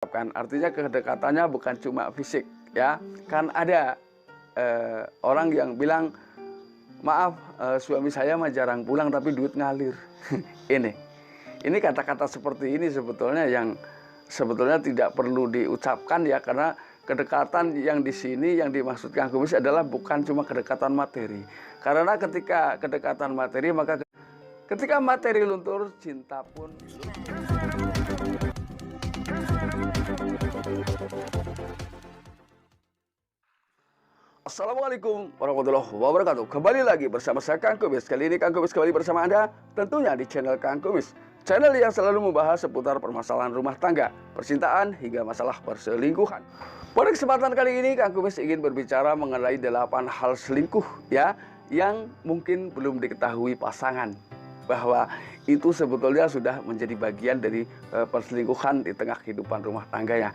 diungkapkan. Artinya kedekatannya bukan cuma fisik, ya. Kan ada orang yang bilang, maaf, suami saya mah jarang pulang tapi duit ngalir. Ini kata-kata seperti ini sebetulnya yang sebetulnya tidak perlu diucapkan ya, karena kedekatan yang di sini yang dimaksudkan Kumis adalah bukan cuma kedekatan materi. Karena ketika kedekatan materi, maka ketika materi luntur, cinta pun luntur. Assalamualaikum warahmatullahi wabarakatuh. Kembali lagi bersama saya Kang Kumis. Kali ini Kang Kumis kembali bersama Anda, tentunya di channel Kang Kumis, channel yang selalu membahas seputar permasalahan rumah tangga, percintaan, hingga masalah perselingkuhan. Pada kesempatan kali ini Kang Kumis ingin berbicara mengenai 8 hal selingkuh ya, yang mungkin belum diketahui pasangan, bahwa itu sebetulnya sudah menjadi bagian dari perselingkuhan di tengah kehidupan rumah tangganya.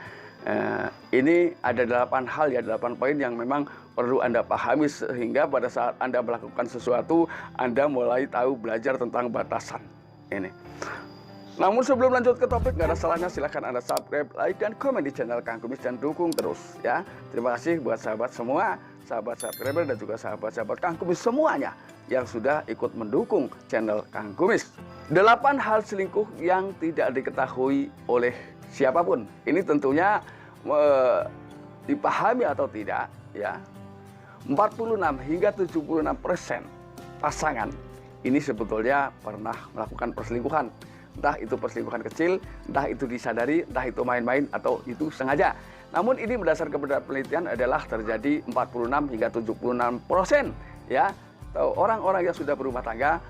Ini ada 8 hal ya, 8 poin yang memang perlu Anda pahami, sehingga pada saat Anda melakukan sesuatu, Anda mulai tahu, belajar tentang batasan ini. Namun sebelum lanjut ke topik, nggak ada salahnya silahkan Anda subscribe, like, dan komen di channel Kang Kumis, dan dukung terus ya. Terima kasih buat sahabat semua, sahabat subscriber, dan juga sahabat-sahabat Kang Kumis semuanya yang sudah ikut mendukung channel Kang Kumis. 8 hal selingkuh yang tidak diketahui oleh siapapun. Ini tentunya dipahami atau tidak ya. 46 hingga 76% pasangan ini sebetulnya pernah melakukan perselingkuhan. Entah itu perselingkuhan kecil, entah itu disadari, entah itu main-main, atau itu sengaja. Namun ini berdasarkan penelitian adalah terjadi 46 hingga 76% ya. Orang-orang yang sudah berumah tangga,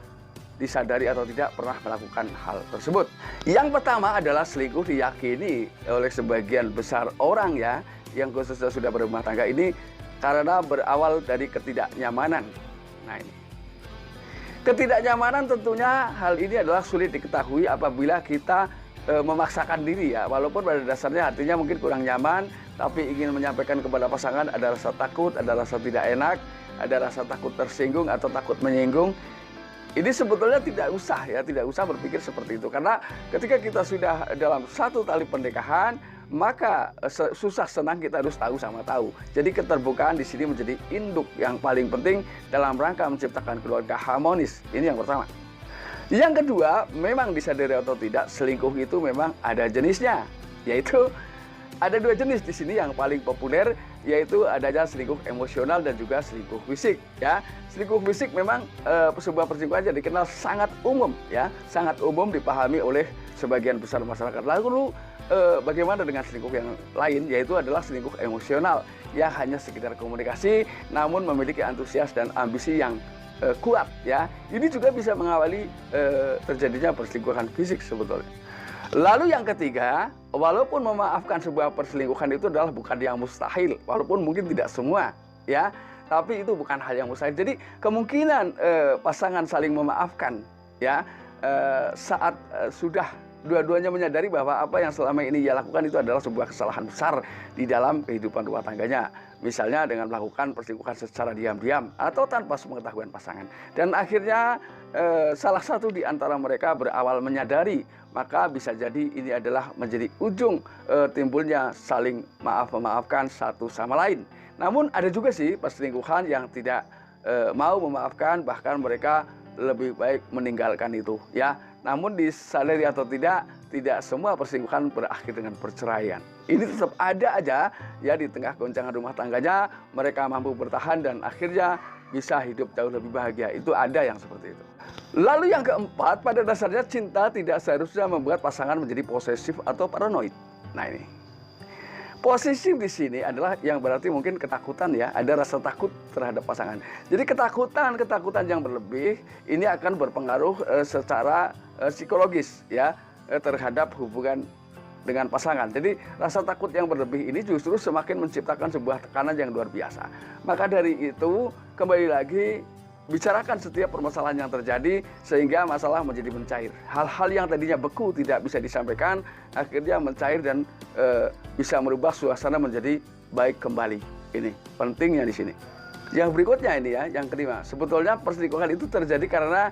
disadari atau tidak, pernah melakukan hal tersebut. Yang pertama adalah selingkuh diyakini oleh sebagian besar orang ya, yang khususnya sudah berumah tangga ini, karena berawal dari ketidaknyamanan. Nah ini, ketidaknyamanan tentunya hal ini adalah sulit diketahui apabila kita memaksakan diri ya. Walaupun pada dasarnya artinya mungkin kurang nyaman, tapi ingin menyampaikan kepada pasangan, ada rasa takut, ada rasa tidak enak, ada rasa takut tersinggung atau takut menyinggung. Ini sebetulnya tidak usah ya, tidak usah berpikir seperti itu. Karena ketika kita sudah dalam satu tali pernikahan, maka susah senang kita harus tahu sama tahu. Jadi keterbukaan di sini menjadi induk yang paling penting dalam rangka menciptakan keluarga harmonis. Ini yang pertama. Yang kedua, memang disadari atau tidak, selingkuh itu memang ada jenisnya, yaitu ada 2 jenis di sini yang paling populer, yaitu adanya selingkuh emosional dan juga selingkuh fisik ya. Selingkuh fisik memang sebuah perselingkuhan yang dikenal sangat umum ya, sangat umum dipahami oleh sebagian besar masyarakat. Lalu bagaimana dengan selingkuh yang lain, yaitu adalah selingkuh emosional yang hanya sekedar komunikasi namun memiliki antusias dan ambisi yang kuat ya. Ini juga bisa mengawali terjadinya perselingkuhan fisik sebetulnya. Lalu yang ketiga, walaupun memaafkan sebuah perselingkuhan itu adalah bukan yang mustahil, walaupun mungkin tidak semua ya, tapi itu bukan hal yang mustahil. Jadi kemungkinan pasangan saling memaafkan ya, saat sudah dua-duanya menyadari bahwa apa yang selama ini ia lakukan itu adalah sebuah kesalahan besar di dalam kehidupan rumah tangganya. Misalnya dengan melakukan perselingkuhan secara diam-diam atau tanpa sepengetahuan pasangan. Dan akhirnya salah satu di antara mereka berawal menyadari, maka bisa jadi ini adalah menjadi ujung timbulnya saling maaf-memaafkan satu sama lain. Namun ada juga sih perselingkuhan yang tidak mau memaafkan, bahkan mereka lebih baik meninggalkan itu ya. Namun disadari atau tidak semua perselingkuhan berakhir dengan perceraian. Ini tetap ada aja ya, di tengah goncangan rumah tangganya mereka mampu bertahan dan akhirnya bisa hidup jauh lebih bahagia. Itu ada yang seperti itu. Lalu yang keempat, pada dasarnya cinta tidak seharusnya membuat pasangan menjadi posesif atau paranoid. Nah ini, posesif di sini adalah yang berarti mungkin ketakutan ya, ada rasa takut terhadap pasangan. Jadi ketakutan yang berlebih ini akan berpengaruh secara psikologis ya terhadap hubungan dengan pasangan. Jadi rasa takut yang berlebih ini justru semakin menciptakan sebuah tekanan yang luar biasa. Maka dari itu kembali lagi, bicarakan setiap permasalahan yang terjadi sehingga masalah menjadi mencair. Hal-hal yang tadinya beku tidak bisa disampaikan akhirnya mencair dan bisa merubah suasana menjadi baik kembali. Ini pentingnya di sini. Yang berikutnya ini ya, yang kelima, sebetulnya perselingkuhan itu terjadi karena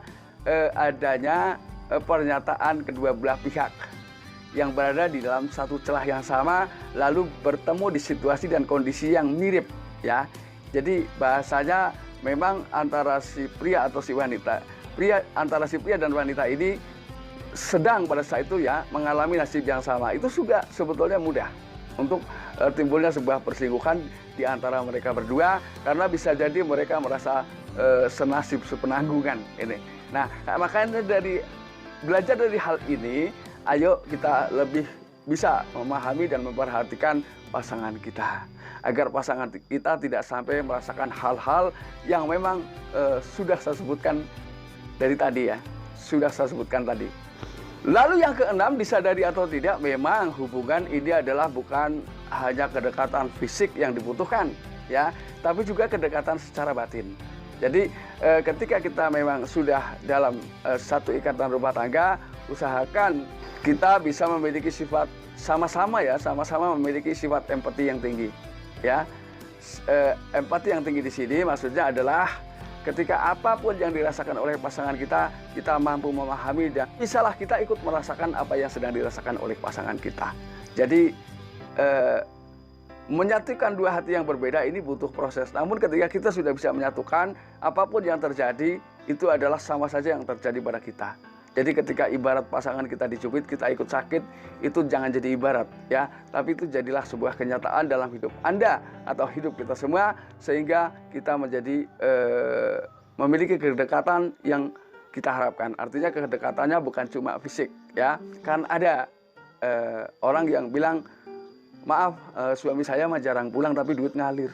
adanya pernyataan kedua belah pihak. yang berada di dalam satu celah yang sama, lalu bertemu di situasi dan kondisi yang mirip, ya. Jadi bahasanya memang antara si pria atau si wanita, antara si pria dan wanita ini sedang pada saat itu ya mengalami nasib yang sama. Itu juga sebetulnya mudah untuk timbulnya sebuah perselingkuhan di antara mereka berdua, karena bisa jadi mereka merasa senasib sepenanggungan ini. Nah, makanya belajar dari hal ini, ayo kita lebih bisa memahami dan memperhatikan pasangan kita, agar pasangan kita tidak sampai merasakan hal-hal yang memang sudah saya sebutkan dari tadi ya, sudah saya sebutkan tadi. Lalu yang keenam, disadari atau tidak, memang hubungan ini adalah bukan hanya kedekatan fisik yang dibutuhkan, ya, tapi juga kedekatan secara batin. Jadi ketika kita memang sudah dalam satu ikatan rumah tangga, usahakan kita bisa memiliki sifat sama-sama memiliki sifat empati yang tinggi, ya. Empati yang tinggi di sini maksudnya adalah ketika apapun yang dirasakan oleh pasangan kita, kita mampu memahami dan bisalah kita ikut merasakan apa yang sedang dirasakan oleh pasangan kita. Jadi menyatukan dua hati yang berbeda ini butuh proses. Namun ketika kita sudah bisa menyatukan, apapun yang terjadi itu adalah sama saja yang terjadi pada kita. Jadi ketika ibarat pasangan kita dicubit, kita ikut sakit, itu jangan jadi ibarat, ya. Tapi itu jadilah sebuah kenyataan dalam hidup Anda atau hidup kita semua, sehingga kita menjadi memiliki kedekatan yang kita harapkan. Artinya kedekatannya bukan cuma fisik, ya. Kan ada orang yang bilang, maaf, suami saya mah jarang pulang tapi duit ngalir.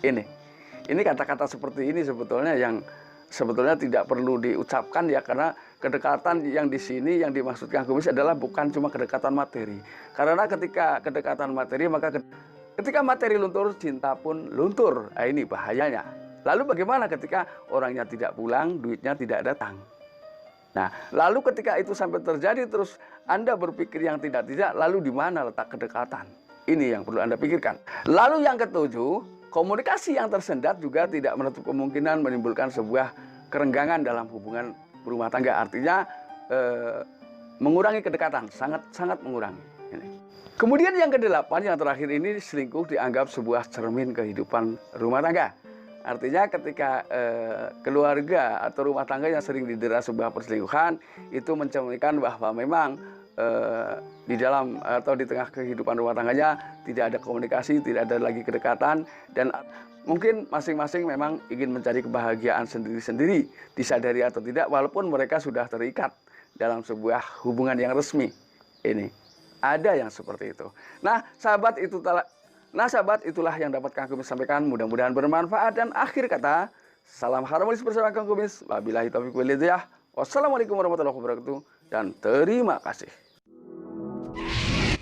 Ini kata-kata seperti ini sebetulnya yang sebetulnya tidak perlu diucapkan, ya, karena kedekatan yang di sini yang dimaksudkan Kumis adalah bukan cuma kedekatan materi. Karena ketika kedekatan materi, maka ketika materi luntur, cinta pun luntur. Nah, ini bahayanya. Lalu bagaimana ketika orangnya tidak pulang, duitnya tidak datang? Nah, lalu ketika itu sampai terjadi terus Anda berpikir yang tidak-tidak, lalu di mana letak kedekatan? Ini yang perlu Anda pikirkan. Lalu yang ketujuh, komunikasi yang tersendat juga tidak menutup kemungkinan menimbulkan sebuah kerenggangan dalam hubungan berumah tangga. Artinya mengurangi kedekatan, sangat mengurangi. Kemudian yang kedelapan, yang terakhir ini, selingkuh dianggap sebuah cermin kehidupan rumah tangga. Artinya ketika keluarga atau rumah tangga yang sering didera sebuah perselingkuhan, itu mencerminkan bahwa memang di dalam atau di tengah kehidupan rumah tangganya tidak ada komunikasi, tidak ada lagi kedekatan, dan mungkin masing-masing memang ingin mencari kebahagiaan sendiri-sendiri, disadari atau tidak, walaupun mereka sudah terikat dalam sebuah hubungan yang resmi. Ini ada yang seperti itu. Nah, sahabat, itulah yang dapat Kang Kumis sampaikan. Mudah-mudahan bermanfaat. Dan akhir kata, salam harmonis bersama Kang Kumis. Wabillahi taufiq wal hidayah. Wassalamualaikum warahmatullahi wabarakatuh. Dan terima kasih.